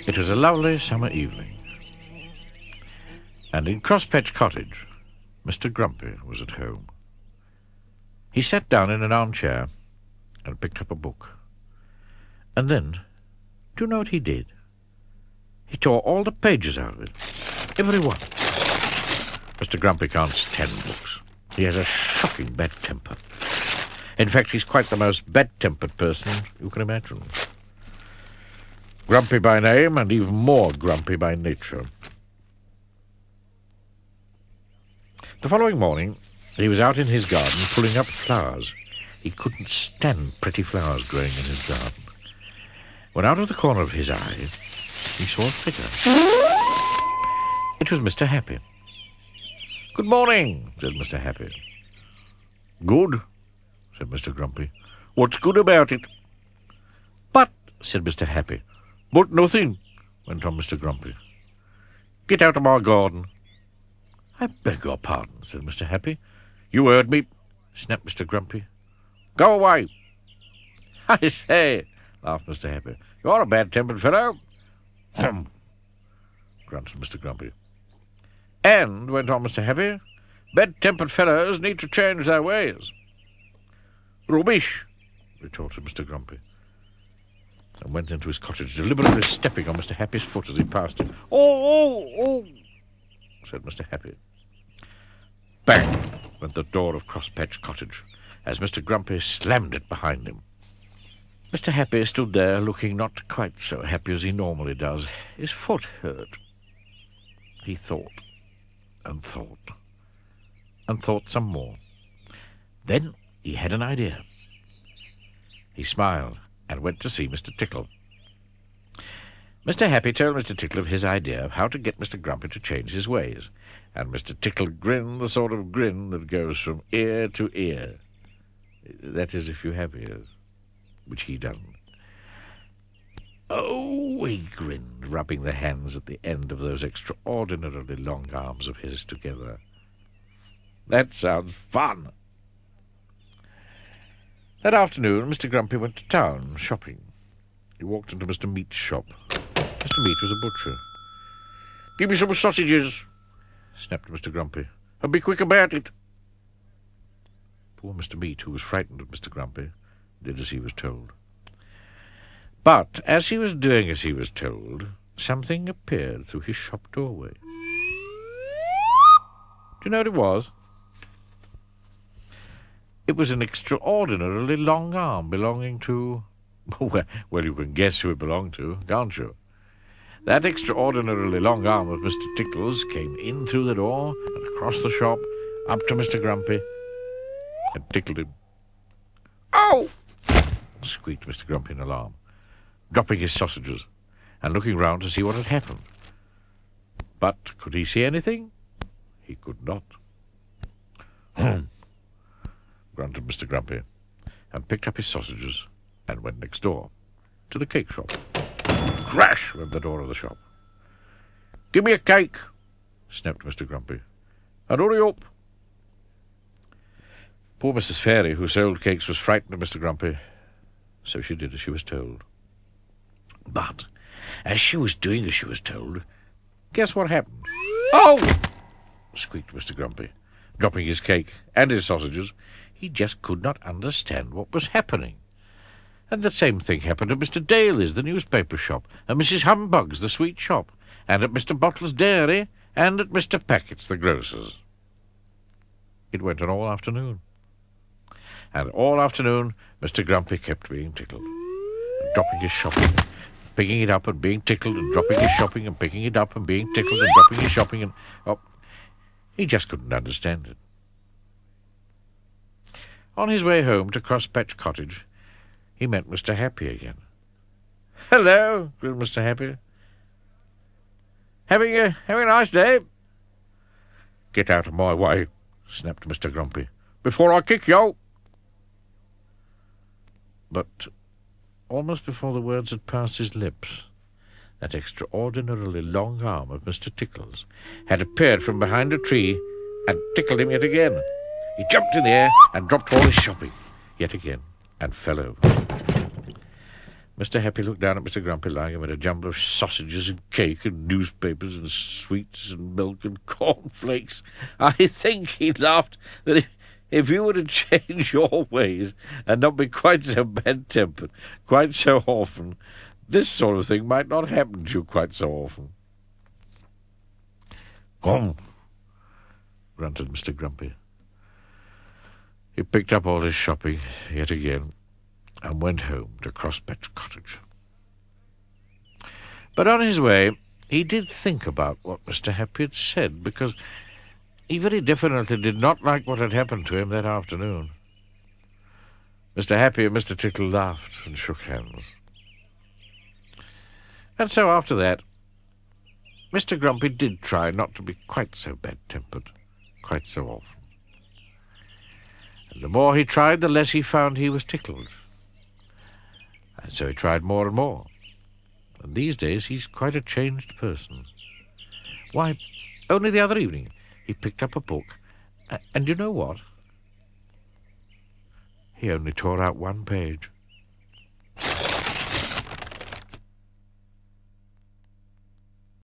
It was a lovely summer evening, and in Crosspatch Cottage, Mr. Grumpy was at home. He sat down in an armchair and picked up a book. And then, do you know what he did? He tore all the pages out of it. Every one. Mr. Grumpy can't stand books. He has a shocking bad temper. In fact, he's quite the most bad-tempered person you can imagine. Grumpy by name and even more grumpy by nature. The following morning, he was out in his garden pulling up flowers. He couldn't stand pretty flowers growing in his garden. When out of the corner of his eye, he saw a figure. It was Mr. Happy. "Good morning," said Mr. Happy. "Good," said Mr. Grumpy. "What's good about it?" "But," said Mr. Happy. "But nothing," went on Mr. Grumpy. "Get out of my garden." "I beg your pardon," said Mr. Happy. "You heard me," snapped Mr. Grumpy. "Go away." "I say," laughed Mr. Happy, "you're a bad-tempered fellow." "Hum," grunted Mr. Grumpy. "And," went on Mr. Happy, "bad-tempered fellows need to change their ways." "Rubbish," retorted Mr. Grumpy, and went into his cottage, deliberately stepping on Mr. Happy's foot as he passed him. "Oh, said Mr. Happy. Bang went the door of Crosspatch Cottage, as Mr. Grumpy slammed it behind him. Mr. Happy stood there, looking not quite so happy as he normally does. His foot hurt. He thought, and thought, and thought some more. Then he had an idea. He smiled and went to see Mr. Tickle. Mr. Happy told Mr. Tickle of his idea of how to get Mr. Grumpy to change his ways, and Mr. Tickle grinned the sort of grin that goes from ear to ear. That is, if you have ears, which he doesn't. "Oh," he grinned, rubbing the hands at the end of those extraordinarily long arms of his together. "That sounds fun." That afternoon, Mr. Grumpy went to town, shopping. He walked into Mr. Meat's shop. Mr. Meat was a butcher. "Give me some sausages," snapped Mr. Grumpy, "and be quick about it." Poor Mr. Meat, who was frightened of Mr. Grumpy, did as he was told. But as he was doing as he was told, something appeared through his shop doorway. Do you know what it was? It was an extraordinarily long arm belonging to... Well, you can guess who it belonged to, can't you? That extraordinarily long arm of Mr. Tickle's came in through the door and across the shop, up to Mr. Grumpy, and tickled him. "Oh!" squeaked Mr. Grumpy in alarm, dropping his sausages and looking round to see what had happened. But could he see anything? He could not. Grunted Mr. Grumpy, and picked up his sausages and went next door, to the cake shop. Crash went the door of the shop. "Give me a cake," snapped Mr. Grumpy, "and hurry up." Poor Mrs. Fairy, who sold cakes, was frightened of Mr. Grumpy, so she did as she was told. But as she was doing as she was told, guess what happened? "Oh!" squeaked Mr. Grumpy, dropping his cake and his sausages. He just could not understand what was happening. And the same thing happened at Mr. Daly's, the newspaper shop, at Mrs. Humbug's, the sweet shop, and at Mr. Bottle's dairy, and at Mr. Packet's, the grocer's. It went on all afternoon. And all afternoon Mr. Grumpy kept being tickled, and dropping his shopping, picking it up and being tickled, and dropping his shopping and picking it up and being tickled, and dropping his shopping, and... he just couldn't understand it. On his way home to Crosspatch Cottage, he met Mr. Happy again. "Hello," grinned Mr. Happy. Having a nice day?" "Get out of my way," snapped Mr. Grumpy, "before I kick you." But almost before the words had passed his lips, that extraordinarily long arm of Mr. Tickle's had appeared from behind a tree and tickled him yet again. He jumped in the air and dropped all his shopping yet again, and fell over. Mr. Happy looked down at Mr. Grumpy lying amid a jumble of sausages and cake and newspapers and sweets and milk and cornflakes. I think, he laughed, that if you were to change your ways and not be quite so bad-tempered, quite so often, this sort of thing might not happen to you quite so often. "Hum," grunted Mr. Grumpy. He picked up all his shopping yet again and went home to Crosspatch Cottage. But on his way he did think about what Mr. Happy had said, because he very definitely did not like what had happened to him that afternoon. Mr. Happy and Mr. Tittle laughed and shook hands. And so after that, Mr. Grumpy did try not to be quite so bad-tempered, quite so often. And the more he tried, the less he found he was tickled. And so he tried more and more. And these days he's quite a changed person. Why, only the other evening he picked up a book, and you know what? He only tore out one page.